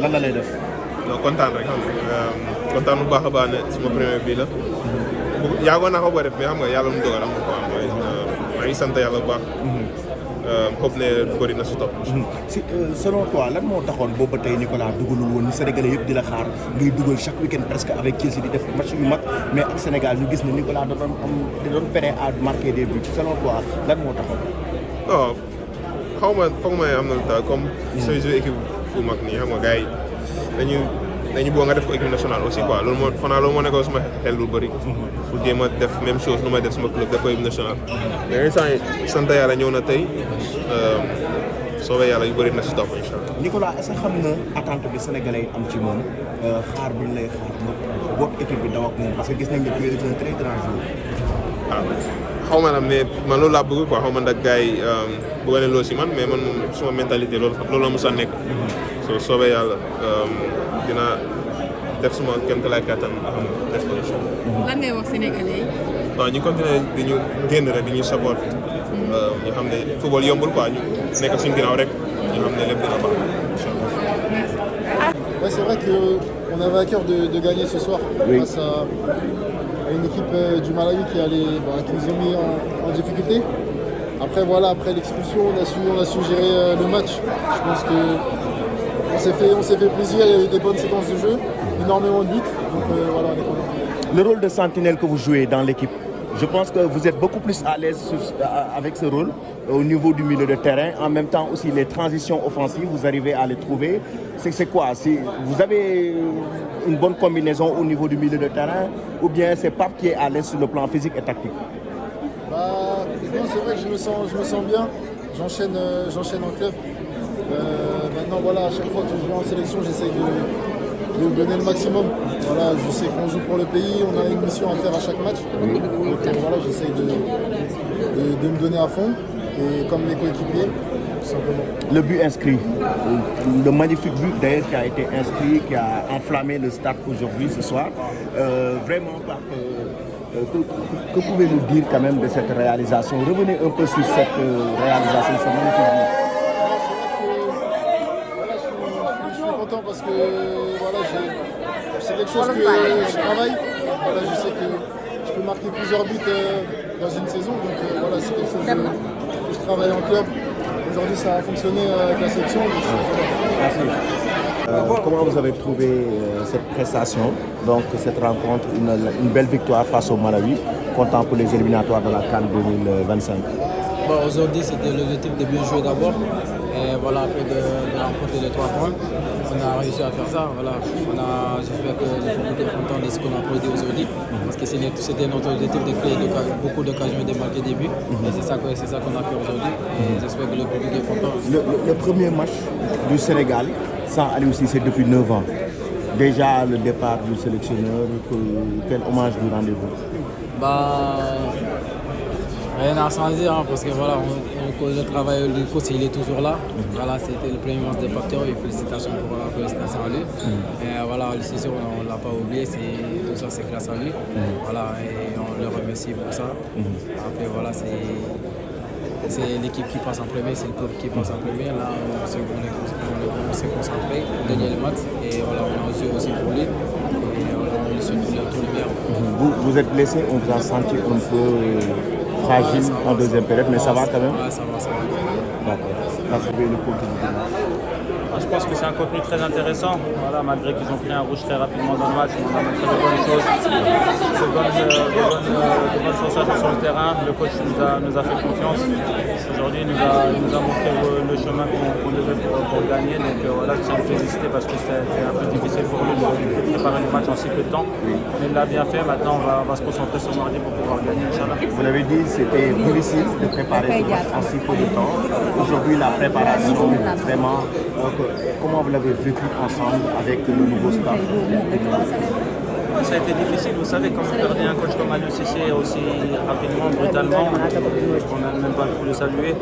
lan la lay def. non kontaan rek xam nga kontaan bu baax a baax ne suma premier bii la. yaagoon naa ko boo def mais xam nga yàlla mu dogal am na ko am maa ngi sant yàlla bu baax. xob ne bëri na si topp. si selon toi lan moo taxoon boobu ba tey Nicolas dugalul woon Sénégalais yëpp di la xaar ngay dugal chaque week-end presque avec Chelsea di def match yu mag mais ak Sénégal ñu gis ne Nicolas da doon peine à marquer des buts selon toi lan moo taxoon. non xaw ma foog ma am na lu tax comme. sooy joué équipe bu mag nii xam nga gars yi dañu bëgg nga def ko équipe nationale aussi quoi loolu moo nekkoon suma xel lu bëri. pour jéem a def même chose lu may def suma club def ko équipe nationale. mais instant yii sant yàlla ñëw na tey soobee yàlla yu bëri na si topp incha allah. Nicolas est-ce que xam nga attente bi Sénégalais yi am ci moom xaar bi ñu lay xaar boog équipe bi daw ak moom parce que gis nañ ne tu es un très grand joueur. waaw xaw ma nag mais man loolu laa bëgg quoi xaw ma nag gars yi bëgg nañ loolu si man mais man moom suma mentalité loolu la mos a nekk. soo soobee yàlla dina def suma kéem tolluwaay kattan def ko incha allah. lan ngay wax Sénégalais yi. waaw ñu continuer di ñu génn rek di ñu support. ñu xam ne football yombul quoi ñu nekk suñu ginnaaw rek ñu xam ne lépp dina baax incha allah. Ouais, c'est vrai qu'on avait à cœur de gagner ce soir face à une équipe du Malawi qui nous a mis en difficulté. Après voilà, après l'expulsion, on a su gérer le match. Je pense que on s'est fait plaisir, il y a eu des bonnes séquences de jeu, énormément de buts, donc voilà, on est content. Le rôle de sentinelle que vous jouez dans l'équipe, je pense que vous êtes beaucoup plus à l'aise avec ce rôle au niveau du milieu de terrain. En même temps aussi les transitions offensives, vous arrivez à les trouver. C'est quoi? Vous avez une bonne combinaison au niveau du milieu de terrain ou bien c'est Pape qui est à l'aise sur le plan physique et tactique? C'est vrai que je me sens bien. J'enchaîne en club. Maintenant voilà, à chaque fois que je vais en sélection, j'essaie de donner le maximum. Voilà, je sais qu'on joue pour le pays, on a une mission à faire à chaque match. Donc voilà, j'essaie de me donner à fond, et comme mes coéquipiers, tout simplement. Le but inscrit, le magnifique but d'ailleurs qui a été inscrit, qui a enflammé le stade aujourd'hui, ce soir. Vraiment, que pouvez-vous dire quand même de cette réalisation? Revenez un peu sur cette réalisation, ce magnifique but. Parce que voilà, c'est quelque chose que je travaille. Voilà, je sais que je peux marquer plusieurs buts dans une saison, donc voilà, c'est quelque chose que je travaille en club. Aujourd'hui, ça a fonctionné avec la sélection. Merci. Comment vous avez trouvé cette prestation, donc cette rencontre, une belle victoire face au Malawi, comptant pour les éliminatoires de la CAN 2025? Aujourd'hui, c'était l'objectif de bien jouer d'abord. Et voilà, après de remporter les 3 points, on a réussi à faire ça. Voilà. J'espère que les gens étaient contents de ce qu'on a produit aujourd'hui. Parce que c'était notre objectif de créer beaucoup d'occasions et de marquer des buts. Et c'est ça qu'on a fait aujourd'hui. Et j'espère que le public est content. Le premier match du Sénégal sans Aliou Cissé depuis 9 ans. Déjà le départ du sélectionneur, quel hommage du rendez-vous? Rien n'a changé parce que voilà, le travail du coach il est toujours là. Voilà, c'était le premier match de Pacteur et félicitations à lui. Et voilà, le Cissé, on ne l'a pas oublié, tout ça c'est grâce à lui. Voilà, et on le remercie pour ça. Après voilà, c'est l'équipe qui passe en premier, c'est le club qui passe en premier. Là, on s'est concentré, gagner le match et voilà, on a joué aussi pour lui. Et voilà, on lui souhaite tout le bien. Vous êtes blessé, on vous a senti un peu fragile en deuxième période, mais ça va quand même? Ouais, ça va. D'accord. Le contenu. Je pense que c'est un contenu très intéressant. Voilà, malgré qu'ils ont pris un rouge très rapidement dans le match, on a montré de bonnes choses, de bonnes sensations sur le terrain. Le coach nous a fait confiance. Aujourd'hui, il nous a montré le chemin qu'on devait pour gagner. Donc voilà, je tiens à le féliciter parce que c'était un peu difficile pour lui de préparer le match en si peu de temps. Mais il l'a bien fait. Maintenant, on va se concentrer sur mardi pour pouvoir gagner, Inch'Allah. Vous l'avez dit, c'était difficile de préparer ce match en si peu de temps. Aujourd'hui, la préparation, vraiment, comment vous l'avez vécu ensemble avec le nouveau staff? Ça a été difficile, vous savez, quand vous perdez un coach comme Aliou Cissé aussi rapidement, brutalement, on n'a même pas pu le saluer.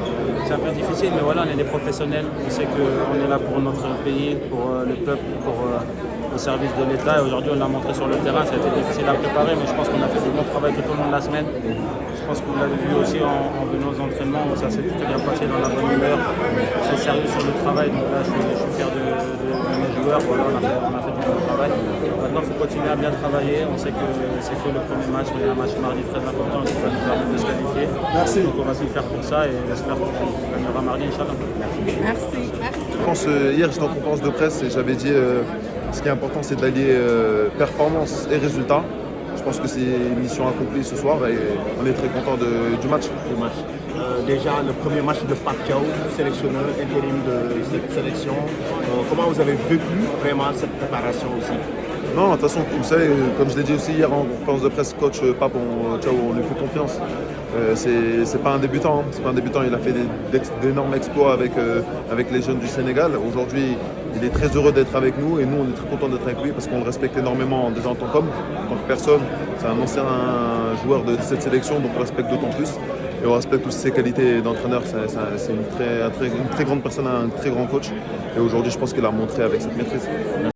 C'est un peu difficile, mais voilà, on est des professionnels, on sait qu'on est là pour pour notre pays, pour le peuple, pour le service de l'État. Et aujourd'hui, on l'a montré sur le terrain. Ça a été difficile à préparer, mais je pense qu'on a fait du bon travail tout au long de la semaine. Je pense que vous l'avez vu aussi en venant aux entraînements, où ça s'est très bien passé dans la bonne humeur, très sérieux sur le travail. Donc là, je suis fier de mes joueurs. Voilà, on a fait du bon travail. Maintenant, il faut continuer à bien travailler. On sait que c'est que le premier match, mais un match mardi très important qui va nous permettre de se qualifier. Merci. Donc on va tout faire pour ça et j'espère qu'on gagnera mardi, Inch'Allah. Merci. Je pense hier j'étais en conférence de presse et j'avais dit ce qui est important c'est d'allier performance et résultat. Je pense que c'est une mission accomplie ce soir et on est très content du match. Déjà, le premier match de Pape Thiaw, sélectionneur intérim de cette sélection. Comment vous avez vécu vraiment cette préparation aussi? Non, de toute façon, vous savez, comme je l'ai dit aussi hier en conférence de presse, coach Pape Thiaw, on lui fait confiance. C'est pas un débutant, c'est pas un débutant. Il a fait d'énormes exploits avec les jeunes du Sénégal. Aujourd'hui, il est très heureux d'être avec nous et nous, on est très contents d'être avec lui parce qu'on le respecte énormément déjà en tant qu'homme, en tant que personne. C'est un ancien joueur de cette sélection, donc on le respecte d'autant plus. Et on respecte aussi ses qualités d'entraîneur. C'est une très grande personne, un très grand coach. Et aujourd'hui, je pense qu'il a montré avec cette maîtrise.